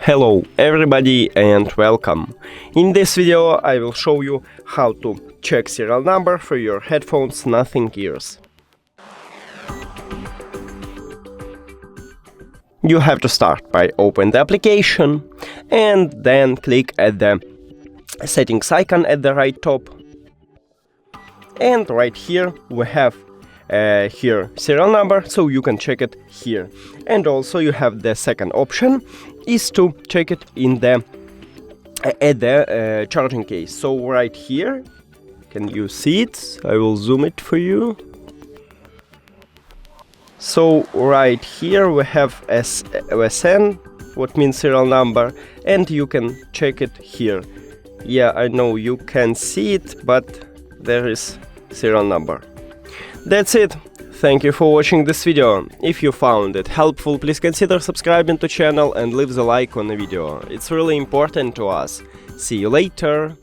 Hello everybody and welcome. In this video I will show you how to check serial number for your headphones Nothing Ears. You have to start by open the application and then click at the settings icon at the right top. And right here we have here serial number, so you can check it here. And also you have the second option is to check it in the at the charging case. So right here, can you see it? I will zoom it for you. So right here we have SN, what means serial number, and you can check it here. Yeah, I know you can see it, but there is serial number. That's it. Thank you for watching this video. If you found it helpful, please consider subscribing to channel and leave the like on the video. It's really important to us. See you later.